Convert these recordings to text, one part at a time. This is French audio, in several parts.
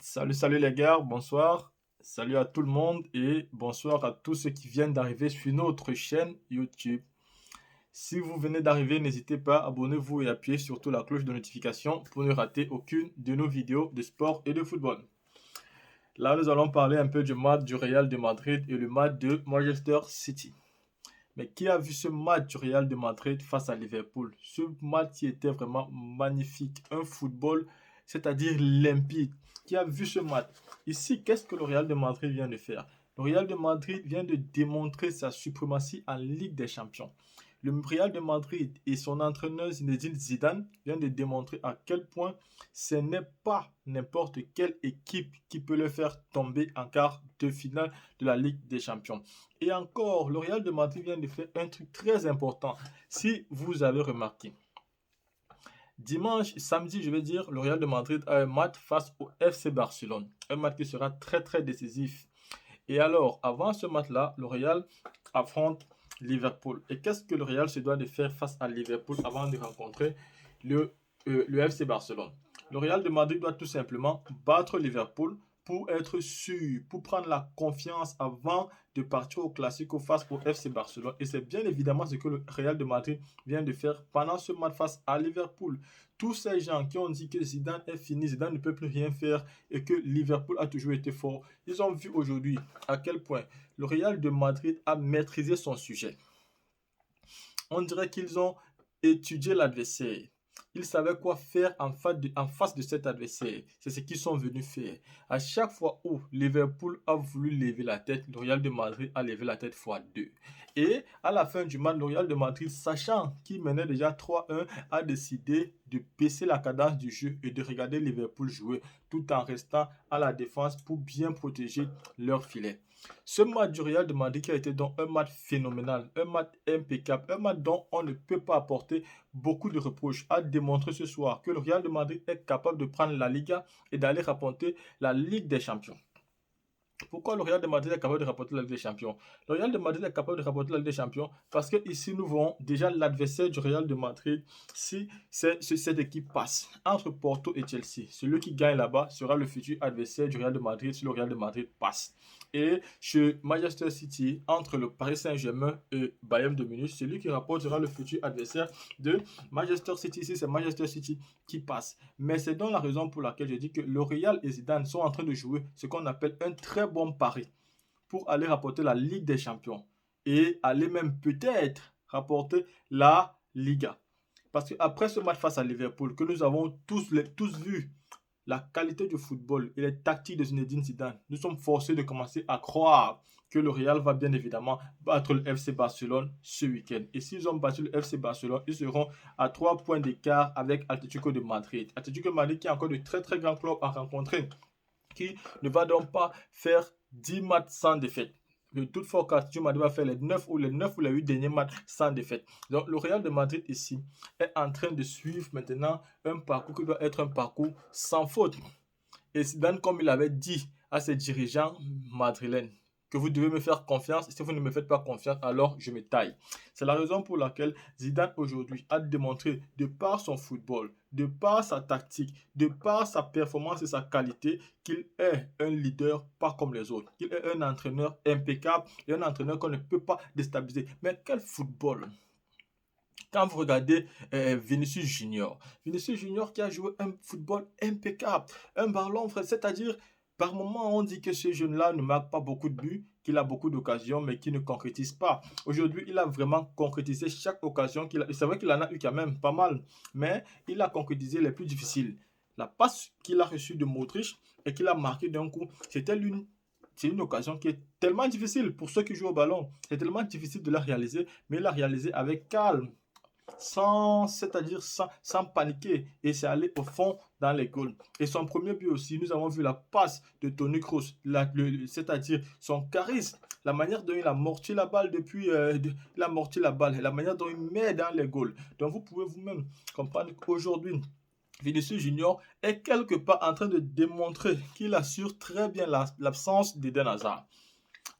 Salut les gars, bonsoir. Salut à tout le monde et bonsoir à tous ceux qui viennent d'arriver sur notre chaîne YouTube. Si vous venez d'arriver, n'hésitez pas, abonnez-vous et appuyez surtout la cloche de notification pour ne rater aucune de nos vidéos de sport et de football. Là, nous allons parler un peu du match du Real de Madrid et le match de Manchester City. Mais qui a vu ce match du Real de Madrid face à Liverpool? Ce match qui était vraiment magnifique. Un football, c'est-à-dire limpide. Qui a vu ce match? Ici, qu'est-ce que le Real de Madrid vient de faire? Le Real de Madrid vient de démontrer sa suprématie en Ligue des Champions. Le Real de Madrid et son entraîneur Zinedine Zidane viennent de démontrer à quel point ce n'est pas n'importe quelle équipe qui peut le faire tomber en quart de finale de la Ligue des Champions. Et encore, le Real de Madrid vient de faire un truc très important. Si vous avez remarqué, samedi, je vais dire, le Real de Madrid a un match face au FC Barcelone. Un match qui sera très très décisif. Et alors, avant ce match-là, le Real affronte Liverpool. Et qu'est-ce que le Real se doit de faire face à Liverpool avant de rencontrer le FC Barcelone? Le Real de Madrid doit tout simplement battre Liverpool pour être sûr, pour prendre la confiance avant de partir au Classico face au FC Barcelone. Et c'est bien évidemment ce que le Real de Madrid vient de faire pendant ce match face à Liverpool. Tous ces gens qui ont dit que Zidane est fini, Zidane ne peut plus rien faire et que Liverpool a toujours été fort, ils ont vu aujourd'hui à quel point le Real de Madrid a maîtrisé son sujet. On dirait qu'ils ont étudié l'adversaire. Ils savaient quoi faire en face de cet adversaire. C'est ce qu'ils sont venus faire. À chaque fois où Liverpool a voulu lever la tête, le Real de Madrid a levé la tête fois 2. Et à la fin du match, le Real de Madrid, sachant qu'il menait déjà 3-1, a décidé de baisser la cadence du jeu et de regarder Liverpool jouer tout en restant à la défense pour bien protéger leur filet. Ce match du Real de Madrid qui a été donc un match phénoménal, un match impeccable, un match dont on ne peut pas apporter beaucoup de reproches, a démontré ce soir que le Real de Madrid est capable de prendre la Liga et d'aller rapporter la Ligue des Champions. Pourquoi le Real de Madrid est capable de rapporter la Ligue des Champions? Le Real de Madrid est capable de rapporter la Ligue des Champions parce que ici nous voyons déjà l'adversaire du Real de Madrid si cette équipe passe entre Porto et Chelsea. Celui qui gagne là-bas sera le futur adversaire du Real de Madrid si le Real de Madrid passe. Et chez Manchester City, entre le Paris Saint-Germain et Bayern de Munich, celui qui rapportera le futur adversaire de Manchester City. Ici, c'est Manchester City qui passe. Mais c'est donc la raison pour laquelle je dis que le Real et Zidane sont en train de jouer ce qu'on appelle un très bon pari pour aller rapporter la Ligue des Champions et aller même peut-être rapporter la Liga. Parce qu'après ce match face à Liverpool, que nous avons tous vu la qualité du football et les tactiques de Zinedine Zidane, nous sommes forcés de commencer à croire que le Real va bien évidemment battre le FC Barcelone ce week-end. Et s'ils ont battu le FC Barcelone, ils seront à 3 points d'écart avec Atlético de Madrid. Atlético de Madrid qui a encore de très très grands clubs à rencontrer, qui ne va donc pas faire 10 matchs sans défaite. De toute façon, Madrid va faire les 9 ou les 8 derniers matchs sans défaite. Donc, le Real de Madrid ici est en train de suivre maintenant un parcours qui doit être un parcours sans faute. Et Zidane, comme il avait dit à ses dirigeants madrilènes, que vous devez me faire confiance. Et si vous ne me faites pas confiance, alors je me taille. C'est la raison pour laquelle Zidane aujourd'hui a démontré, de par son football, de par sa tactique, de par sa performance et sa qualité, qu'il est un leader pas comme les autres. Qu'il est un entraîneur impeccable et un entraîneur qu'on ne peut pas déstabiliser. Mais quel football! Quand vous regardez Vinicius Junior, Vinicius Junior qui a joué un football impeccable, un ballon, c'est-à-dire par moment on dit que ce jeune-là ne marque pas beaucoup de buts, qu'il a beaucoup d'occasions mais qu'il ne concrétise pas. Aujourd'hui, il a vraiment concrétisé chaque occasion qu'il a. C'est vrai qu'il en a eu quand même pas mal, mais il a concrétisé les plus difficiles. La passe qu'il a reçue de Modric et qu'il a marqué d'un coup, c'est une occasion qui est tellement difficile pour ceux qui jouent au ballon. C'est tellement difficile de la réaliser, mais il l'a réalisé avec calme, c'est-à-dire sans paniquer, et c'est aller au fond dans les goals. Et son premier but aussi, nous avons vu la passe de Toni Kroos, c'est-à-dire son charisme, la manière dont il a morti la balle il a morti la balle, la manière dont il met dans les goals. Donc vous pouvez vous-même comprendre qu'aujourd'hui, Vinicius Junior est quelque part en train de démontrer qu'il assure très bien l'absence d'Eden Hazard.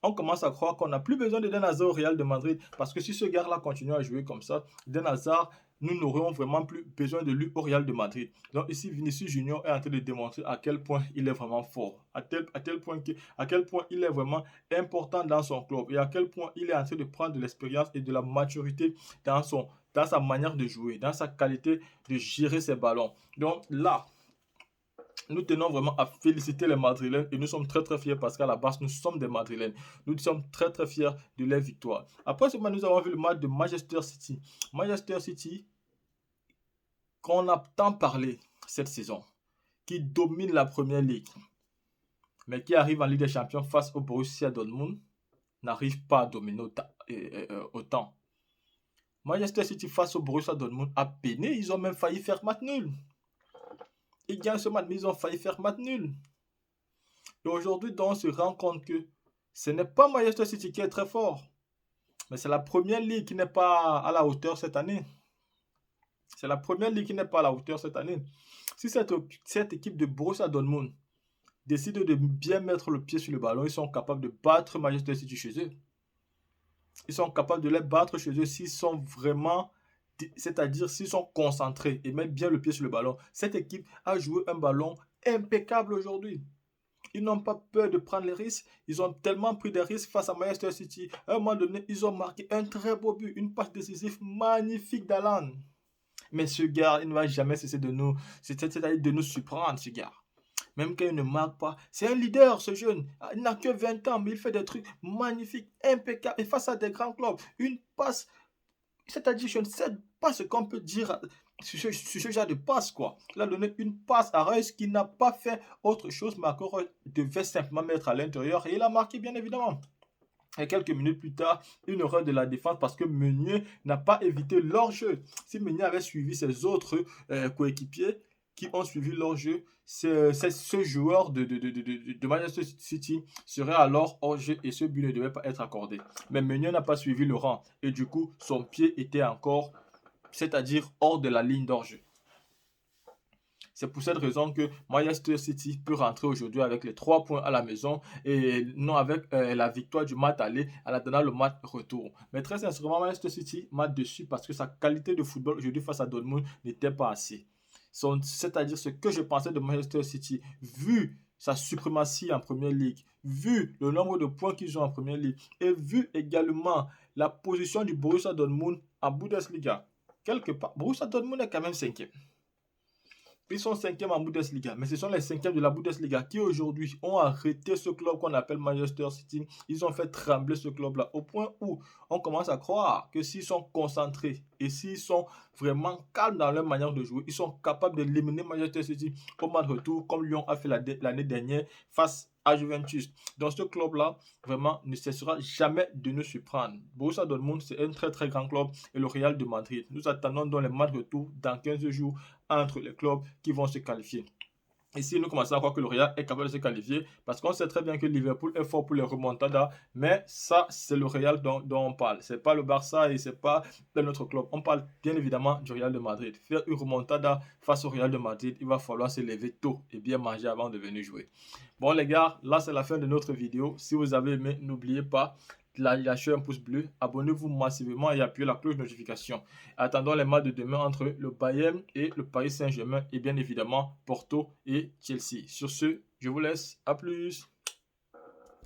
On commence à croire qu'on n'a plus besoin d'Eden Hazard au Real de Madrid parce que si ce gars-là continue à jouer comme ça, Eden Hazard nous n'aurions vraiment plus besoin de lui au Real de Madrid. Donc ici, Vinicius Junior est en train de démontrer à quel point il est vraiment fort, à quel point il est vraiment important dans son club et à quel point il est en train de prendre de l'expérience et de la maturité dans sa manière de jouer, dans sa qualité de gérer ses ballons. Donc là, nous tenons vraiment à féliciter les Madrilènes et nous sommes très très fiers parce qu'à la base nous sommes des Madrilènes. Nous sommes très très fiers de leur victoire. Après ce match, nous avons vu le match de Manchester City. Manchester City, qu'on a tant parlé cette saison, qui domine la première ligue, mais qui arrive en Ligue des Champions face au Borussia Dortmund, n'arrive pas à dominer autant. Manchester City face au Borussia Dortmund a peiné, ils ont même failli faire match nul. Ils gagnent ce match, mais ils ont failli faire match nul. Et aujourd'hui, on se rend compte que ce n'est pas Manchester City qui est très fort, mais c'est la première ligue qui n'est pas à la hauteur cette année. C'est la première ligue qui n'est pas à la hauteur cette année. Si cette équipe de Borussia Dortmund décide de bien mettre le pied sur le ballon, ils sont capables de battre Manchester City chez eux. Ils sont capables de les battre chez eux s'ils sont vraiment, c'est-à-dire s'ils sont concentrés et mettent bien le pied sur le ballon. Cette équipe a joué un ballon impeccable aujourd'hui. Ils n'ont pas peur de prendre les risques. Ils ont tellement pris des risques face à Manchester City. À un moment donné, ils ont marqué un très beau but, une passe décisive magnifique d'Alan. Mais ce gars, il ne va jamais cesser de nous, c'est-à-dire de nous surprendre, ce gars. Même quand il ne marque pas, c'est un leader, ce jeune. Il n'a que 20 ans, mais il fait des trucs magnifiques, impeccables. Et face à des grands clubs, une passe, c'est-à-dire, je ne sais pas ce qu'on peut dire sur ce genre de passe, quoi. Il a donné une passe à Reus qui n'a pas fait autre chose. Marco Reus devait simplement mettre à l'intérieur et il a marqué, bien évidemment. Et quelques minutes plus tard, une erreur de la défense parce que Meunier n'a pas évité leur jeu. Si Meunier avait suivi ses autres coéquipiers qui ont suivi leur jeu, ce joueur de Manchester City serait alors hors jeu et ce but ne devait pas être accordé. Mais Meunier n'a pas suivi le rang et du coup, son pied était encore, c'est-à-dire hors de la ligne d'hors jeu. C'est pour cette raison que Manchester City peut rentrer aujourd'hui avec les 3 points à la maison et non avec la victoire du match aller en attendant le match retour. Mais très sincèrement, Manchester City m'a déçu parce que sa qualité de football aujourd'hui face à Dortmund n'était pas assez. C'est-à-dire ce que je pensais de Manchester City, vu sa suprématie en Première Ligue, vu le nombre de points qu'ils ont en Première Ligue et vu également la position du Borussia Dortmund en Bundesliga. Quelque part, Borussia Dortmund est quand même 5e. Ils sont 5e en Bundesliga, mais ce sont les 5e de la Bundesliga qui aujourd'hui ont arrêté ce club qu'on appelle Manchester City. Ils ont fait trembler ce club-là au point où on commence à croire que s'ils sont concentrés et s'ils sont vraiment calmes dans leur manière de jouer, ils sont capables d'éliminer Manchester City au match retour comme Lyon a fait l'année dernière face à Juventus. Donc ce club-là, vraiment, ne cessera jamais de nous surprendre. Borussia Dortmund, c'est un très très grand club et le Real de Madrid. Nous attendons donc les matchs retour dans 15 jours entre les clubs qui vont se qualifier. Ici, nous commençons à croire que le Real est capable de se qualifier parce qu'on sait très bien que Liverpool est fort pour les remontadas, mais ça, c'est le Real dont on parle. C'est pas le Barça et c'est pas un autre club. On parle bien évidemment du Real de Madrid. Faire une remontada face au Real de Madrid, il va falloir se lever tôt et bien manger avant de venir jouer. Bon les gars, là c'est la fin de notre vidéo. Si vous avez aimé, n'oubliez pas lâchez un pouce bleu, abonnez-vous massivement et appuyez la cloche de notification. Attendons les matchs de demain entre le Bayern et le Paris Saint-Germain et bien évidemment Porto et Chelsea. Sur ce, je vous laisse. À plus.